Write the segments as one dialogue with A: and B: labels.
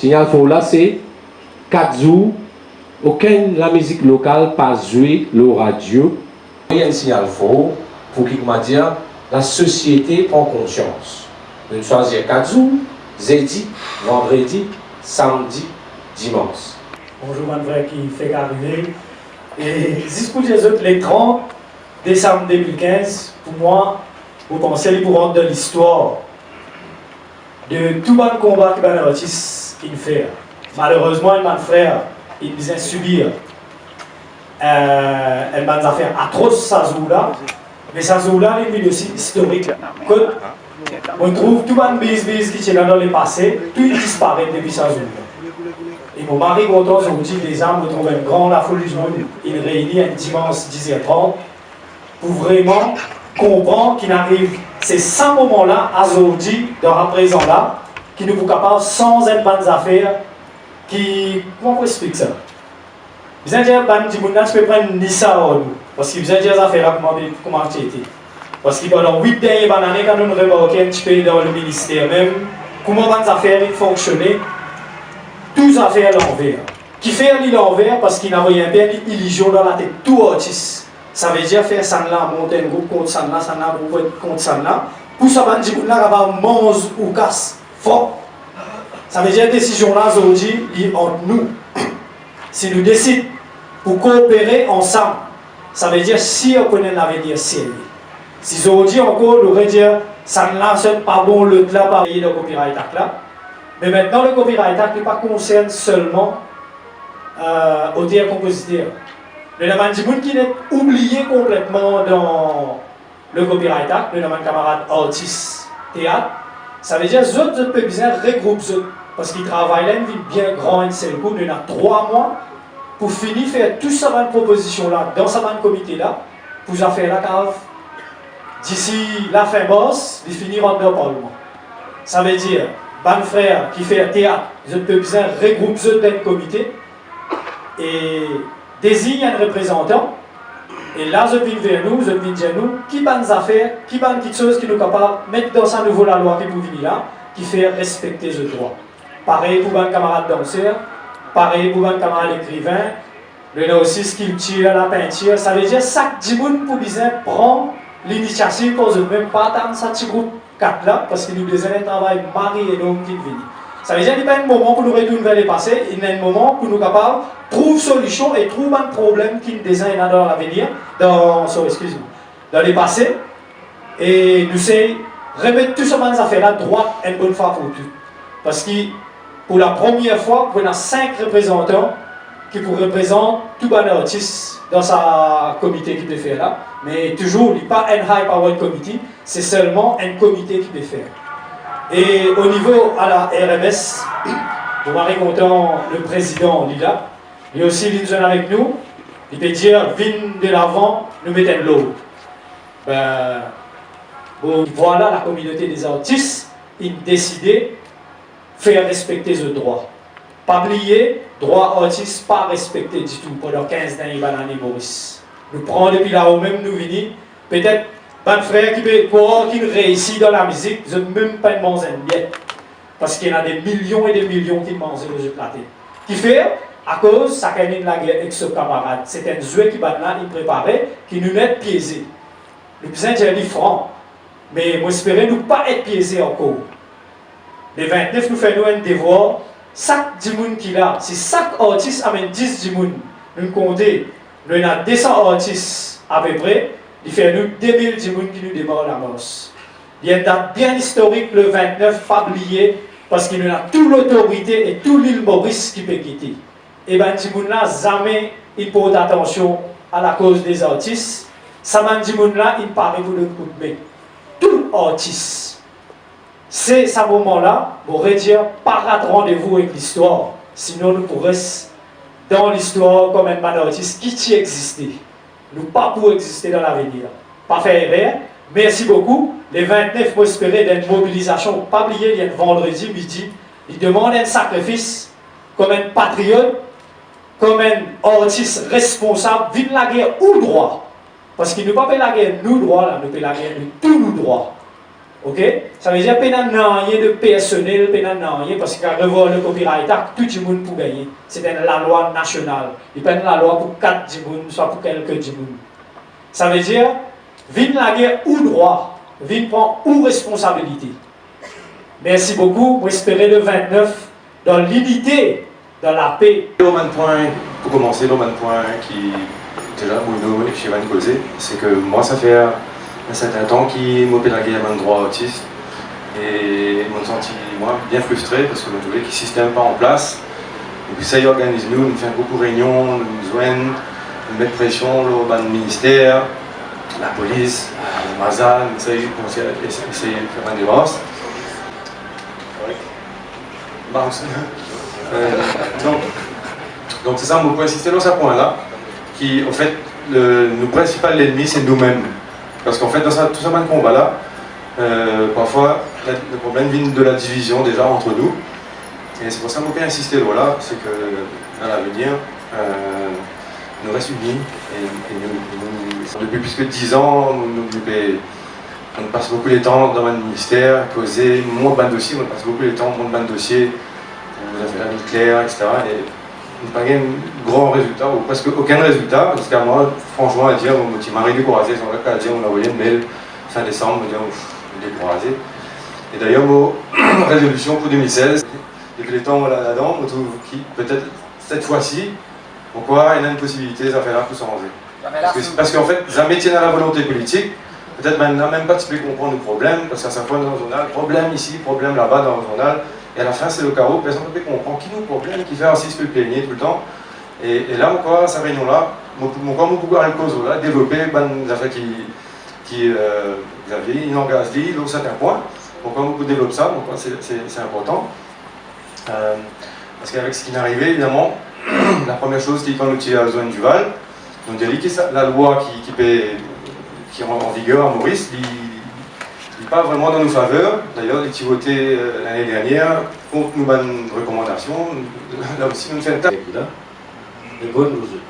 A: Signal fort là, c'est 4 jours, aucune la musique locale pas jouée le radio. Il y a un signal fort pour qu'il m'a dit la société prend conscience. Nous choisir 4 jours, jeudi, vendredi, samedi, dimanche.
B: Bonjour, mon frère qui fait arriver. Et jusqu'au les 30 décembre 2015, pour moi, vous pensez pour rentrer dans l'histoire de tout le combat que les artistes fait. Malheureusement, mon frère, il vient subir une affaire atroce, ça là. Mais ça là, il est aussi historique. On trouve tout le business qui est dans le passé, tout disparaît depuis ça là. Et mon mari content aujourd'hui des âmes, on trouve un grand la folie du monde, il réunit un dimanche 10h30 pour vraiment comprendre qu'il arrive ces 100 moments-là, à aujourd'hui, dans la présent là, qui nous sont capables sans être bonnes affaires, qui. Comment on explique ça? Vous avez dit, tu peux prendre ni ça ou nous, parce que vous avez dit, ça fait comment tu étais. Parce que pendant 8 dernières années, quand nous remarquons un petit peu dans le ministère même, comment les affaires fonctionnaient, tout ça fait à l'envers. Qui fait à l'envers parce qu'il n'a rien bien illusion dans la tête, tout autiste. Ça veut dire faire ça là, monter un groupe contre ça là, groupe contre ça là. Pour ça, on dit que là, on va manger ou casse fort. Ça veut dire que la décision là, aujourd'hui, est entre nous. Si nous décidons pour coopérer ensemble, ça veut dire si on connaît l'avenir sérieux. Si aujourd'hui encore, on aurait dire ça là, c'est pas bon, le là, pas payer le copyright act là. Mais maintenant, le copyright act ne concerne seulement auteurs et compositeurs. Le nom du monde qui est oublié complètement dans le copyright act, le nom de camarade artiste théâtre, ça veut dire que les autres peuvent bien regrouper parce qu'ils travaillent là, une vie bien grande, c'est le coup, il y a 3 mois pour finir faire tout ça dans proposition là, dans ce comité là, pour faire la cave. D'ici la fin mars, de finir en deux parlement. Ça veut dire, ban frère qui fait théâtre, je peux bien regrouper dans le comité et désigne un représentant. Et là, je viens vers nous, je viens dire nous, qui ban affaires, qui ban quelque chose qui nous capable de mettre dans sa nouveau la loi qui pour venir là, qui fait respecter ce droit. Pareil pour un camarade danseur, pareil pour un camarade écrivain, il y a aussi sculpture, la peinture. Ça veut dire que chaque dimoun pour bien prendre l'initiative pour ne même pas attendre ce petit groupe 4 là, parce qu'il nous besoin d'un travail mari et l'homme qui vient. Ça veut dire qu'il n'y a pas un moment pour nous retourner vers le passé, il y a un moment pour nous capables de trouver solution et trouver un problème qui nous désigne dans l'avenir, dans le passé, et nous essayons de remettre tout ce genre d'affaires-là droit une bonne fois pour toutes. Parce que pour la première fois, on a 5 représentants qui pour représenter tout le artiste dans sa comité qui peut faire là. Mais toujours, il n'y a pas un high power committee, c'est seulement un comité qui peut faire. Et au niveau à la RMS, vous m'avez content le président Lila, il est aussi l'une avec nous, il peut dire, vine de l'avant, nous mettons de l'eau. Ben, bon, voilà la communauté des artistes, ils ont décidé de faire respecter ce droit. Pas oublier, droit artiste pas respecté du tout pendant 15 années Maurice. Nous prenons depuis là où même nous venons, peut-être un frère qui réussit dans la musique, je ne même pas manger une biette. Parce qu'il y a des millions et des millions qui mangent le jeu platé. Qui fait, à cause, ça a la guerre avec ce camarade. C'est un jeu qui va là, il préparait, qui nous met piégés. Le besoin de dire franc. Mais moi, j'espérais nous pas être piégés encore. Les 29, nous faisons un devoir. Chaque 10 personnes qui a, si chaque artiste amène 10 personnes, nous comptons, nous avons 200 artistes à peu près, il fait nous 2000 personnes qui nous démarrent la mort. Il y a une date bien historique, le 29, pas oublié, parce qu'il y a toute l'autorité et tout l'île Maurice qui peut quitter. Et bien, ces gens-là, jamais ils portent attention à la cause des artistes. Ces gens-là, ils parlent pour le coup de main. Tout artiste. C'est ce moment-là, on pourrait dire, pas de rendez-vous avec l'histoire. Sinon, nous pourrions, dans l'histoire, comme un artiste qui existait. Nous pas pour exister dans l'avenir. Pas faire erreur. Merci beaucoup. Les 29, moi, espérer d'une mobilisation. Pas oublier, il y a vendredi midi. Il demande un sacrifice comme un patriote, comme un artiste responsable, vite la guerre ou droit. Parce qu'il ne peut pas faire la guerre nous droit, là, nous peut la guerre nous tous nous droits. Ok? Ça veut dire qu'il n'y a rien de personnel, il n'y a rien, parce qu'à revoir le copyright act, tout le monde peut gagner. C'est la loi nationale. Il n'y a pas la loi pour 4 personnes, soit pour quelques personnes. Ça veut dire, vine la guerre ou droit, vine prend ou responsabilité. Merci beaucoup, j'espère le 29 dans l'unité, dans la paix.
C: L'autre point, pour commencer, l'autre point qui déjà Bruno et Chivan causé, c'est que moi ça fait un certain temps qu'il m'opère la guerre de droit autiste et je me senti moi bien frustré parce que je trouvais que le système n'est pas en place. Et puis ça y organise nous fait beaucoup de réunions, nous joignent, nous mettre pression au ministère, la police, le Mazan, ça y est, on essaie de faire un débat. Donc c'est ça, on peut insister dans ce point-là, qui en fait, le principal ennemi c'est nous-mêmes. Parce qu'en fait, dans tout ce combat-là, parfois, le problème vient de la division déjà entre nous. Et c'est pour ça qu'on peut insister là, c'est que dans l'avenir, nous restons unis. Et depuis plus que 10 ans, on passe beaucoup de temps dans le ministère, causer mon ban dossier, on passe beaucoup de temps dans le dossier, pour les affaires nucléaires, etc. Et on n'a pas eu un grand résultat, ou presque aucun résultat, parce qu'à moi, franchement, à dire, on m'a découragé, à dire, on a envoyé une mail fin décembre, on dit, on est découragé. Et d'ailleurs, nos résolutions pour 2016, depuis les temps là-dedans, on trouve qui, peut-être cette fois-ci, pourquoi il y a une possibilité, ça fait là pour s'arranger. Parce qu'en fait, jamais tient à la volonté politique. Peut-être maintenant même pas tu peux comprendre le problème, parce qu'à chaque fois dans le journal, problème ici, problème là-bas dans le journal, et à la fin c'est le chaos, personne ne peut comprendre qui nous problème, qui fait ainsi se plaigner tout le temps. Et là encore, à cette réunion-là, mon pouvoir le cause là, développer des affaires qui Xavier, il engage lui, dans certains points. Donc quand on développe ça, donc c'est important. Parce qu'avec ce qui est arrivé, évidemment, la première chose qui est quand on utilise la zone du Val, on dit que la loi qui est en vigueur à Maurice, il n'est pas vraiment dans nos faveurs. D'ailleurs, il a voté l'année dernière contre nos bonnes recommandations. Là aussi, nous faisons un tas.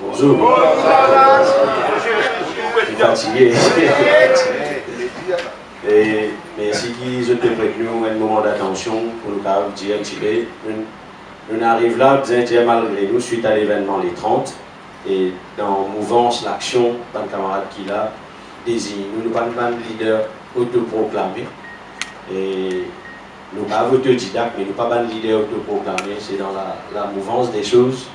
D: Bonjour. Je suis fatigué. Mais si je te préviens un moment d'attention pour nous dire un petit peu, nous arrivons là, malgré nous, suite à l'événement les 30, et dans Mouvance, l'action, un camarade qui l'a désigne. Nous n'avons pas de leader autoproclamé. Et nous n'avons pas autodidacte, mais nous n'avons pas de leader autoproclamé. C'est dans la mouvance des choses.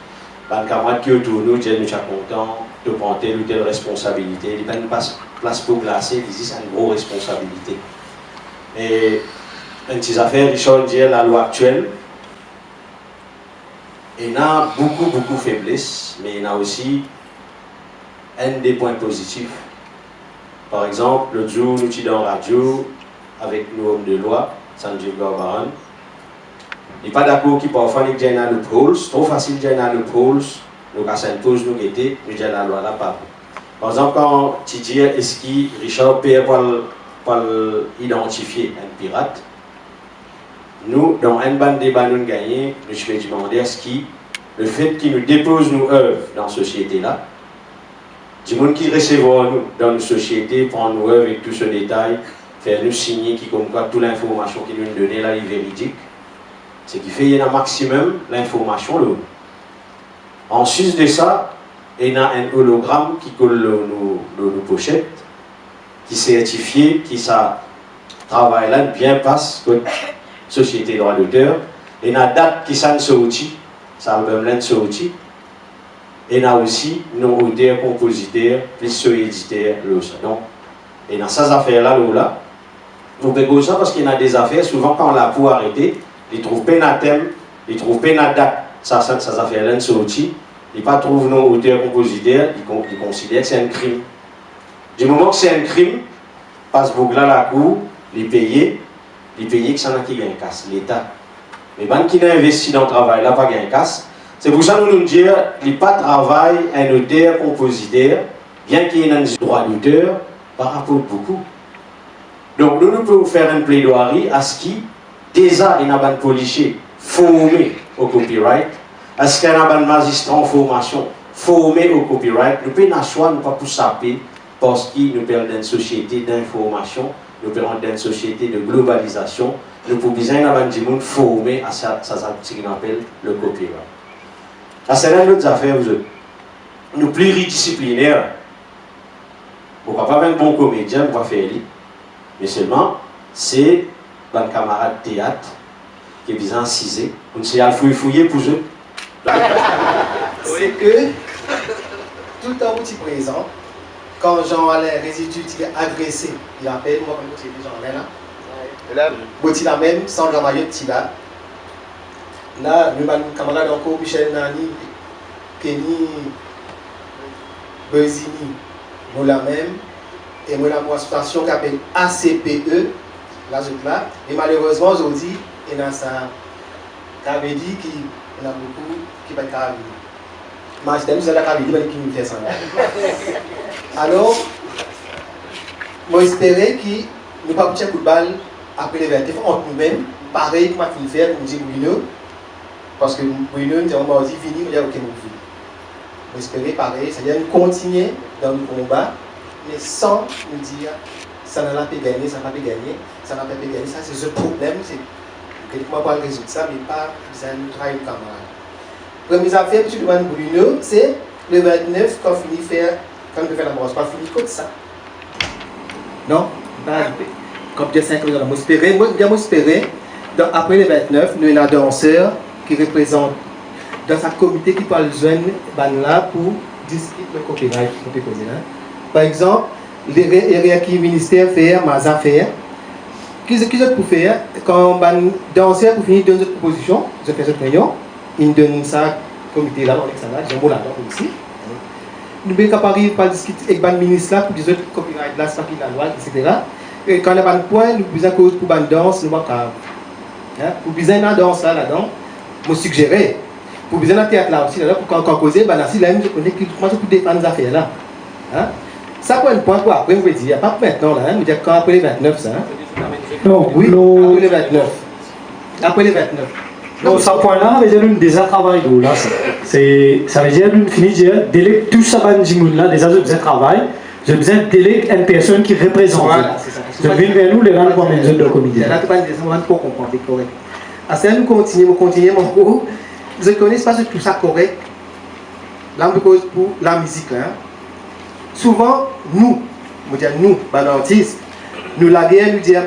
D: Un camarade qui est autour de nous, dit nous sommes contents de prendre telle ou telle responsabilité. Il n'y a pas une place pour glacer, il dit c'est une grosse responsabilité. Et une petite affaire, Richard dit la loi actuelle. Il y a beaucoup de faiblesses, mais il y a aussi un des points positifs. Par exemple, le jour où nous sommes dans la radio avec nos hommes de loi, Sanjeev Gorbaran, il n'est pas d'accord qu'il parfois nous disons le loopholes, trop facile de dire le loopholes, nous avons une pause, nous guetter, nous disons la loi là pas. Par exemple, quand tu dis est-ce que Richard Pierre pour identifier un pirate, nous, dans un ban débat nous gagné, je vais demander est-ce que le fait qu'il nous dépose nos œuvres dans la société-là, du monde qui recevra nous dans une société, prendre nos œuvres avec tout ce détail, faire nous signer qui comme quoi toute l'information qu'il nous donne là est véridique, c'est qui fait qu'il y a un maximum l'information là. En sus de ça, il y a un hologramme qui colle nos pochettes, qui certifie qui ça travail là bien passe que société droit d'auteur, et il y a date qui s'en sorti, ça album là sorti. Et il y a aussi nos auteurs, compositeurs, plus ceux éditeurs, donc, et dans ces affaires-là, nous pouvons ça parce qu'il y a des affaires, souvent quand on l'a pour arrêter, ils ne trouvent pas un thème, ils ne trouvent pas une date, ces affaires-là sont sorties, ils ne trouvent nos auteurs, compositeurs, ils considèrent que c'est un crime. Du moment que c'est un crime, passe là la cour, les payer que ça n'a qui gagne casse, l'État. Mais quand qui a investi dans le travail, là, pas gagne casse. C'est pour ça que nous disons qu'il n'y a pas de travail, un auteur, compositeur, bien qu'il y ait un droit d'auteur, par rapport à beaucoup. Donc nous pouvons faire une plaidoirie à ce qui, déjà, il y a un policier formé au copyright, à ce qu'il y a un magistrat en formation formé au copyright, nous pouvons choisir, nous ne pouvons pas saper parce qu'il nous perd une société d'information nous parlons d'une société de globalisation, nous pouvons besoin d'avoir du monde formé à ça ce qu'on appelle le copyright. C'est une autre affaire, nous pluridisciplinaires. On ne va pas avoir un bon comédien, on va faire lui. Mais seulement, c'est un camarade de théâtre qui est bien cisé. On s'est à fouiller pour eux.
E: C'est que, tout le temps où tu es présent, quand Jean a les résidus agressés, il appelle, moi, quand c'est des gens là, il a même, sans le maillot de là. Là, nous avons un camarade encore, Michel Nani, Kenny, Bezini, nous la même, et nous avons une association qui s'appelle ACPE, là, et malheureusement, aujourd'hui, il y a ça, qui avait dit qu'il y en a beaucoup qui va être arrivé. Mais je t'aime, la qui nous fait ça. Alors, moi, j'espérais qu'il nous pas un coup de balle après les 20 entre nous-mêmes, pareil que ma fille fait, comme dit Bruno, parce que Bruno nous avons dit fini, nous avons dit ok, nous espérer pareil, c'est-à-dire nous continuer dans le combat, mais sans nous dire ça n'a pas gagné, ça n'a pas gagné, ça n'a pas gagné, ça c'est le problème, c'est que moi pas résoudre ça, mais pas ça nous travaille le camarade. Première affaire, M. Bruno, c'est le 29 quand on finit faire, quand on fait la brosse, pas fini comme ça. Non, pas comme je sais que nous allons espérer, moi j'espérais, après le 29, nous avons un danseur qui représente dans sa comité qui parle jeune là pour discuter le copyright qu'on peut poser là. Par exemple, les ministère fait mes affaires. Qu'est-ce que pour faire quand un danseur pour finir deux autres propositions, je fais cette réunion, il donne ça comité là, on est ça là, j'ai un mot là-dedans aussi. Nous sommes capables de discuter avec le ministre là pour dire que copyright là, c'est pas qui la loi, etc. Et quand on a un point, nous besoin cause pour une danse, nous pas capable. Pour besoin de danse là-dedans, je suggérais. Pour besoin de théâtre là aussi, là, pour qu'on cause, ben là, si là, je connais comment je peux défendre les affaires là. Ça pour un point pour après, je veux dire, pas maintenant là, je veux dire quand après les 29 ça.
B: Non,
E: oui, après les 29. Après les 29.
B: Donc, ce point-là, veut dire une déjà travail là. Ça veut dire une finit dire délègue tout ça ban là, déjà je besoin travail, je besoin délègue une personne qui représente.
E: Voilà, c'est ça.
B: Je viens vers nous les gens comme une zone de comité.
E: Là, tu pas des gens pour comprendre, c'est correct. À nous continuer mon cours. Je connais pas tout ça correct. Là, on cause pour la musique là. Souvent, nous, artistes, nous la guerre, nous disons,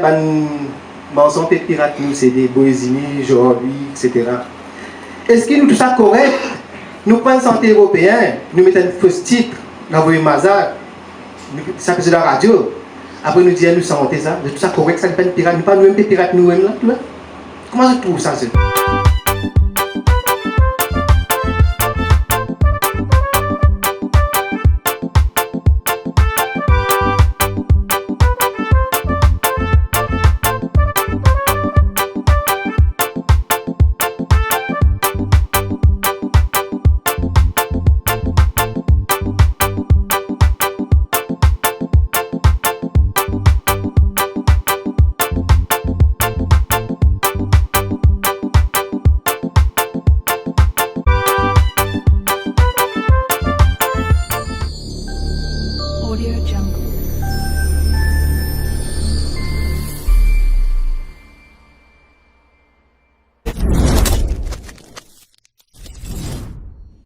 E: on est pirate, nous, c'est des Boésini, Jordi, etc. Est-ce que nous, tout ça correct? Nous prenons santé européen, nous mettons un faux titre, nous envoyons Mazar, ça faisait la radio. Après, nous disons, nous santé ça, tout ça correct, ça n'est pas une pirate, nous pas nous-mêmes des pirates, nous-mêmes là. Comment je trouve ça?
F: Audio Jungle.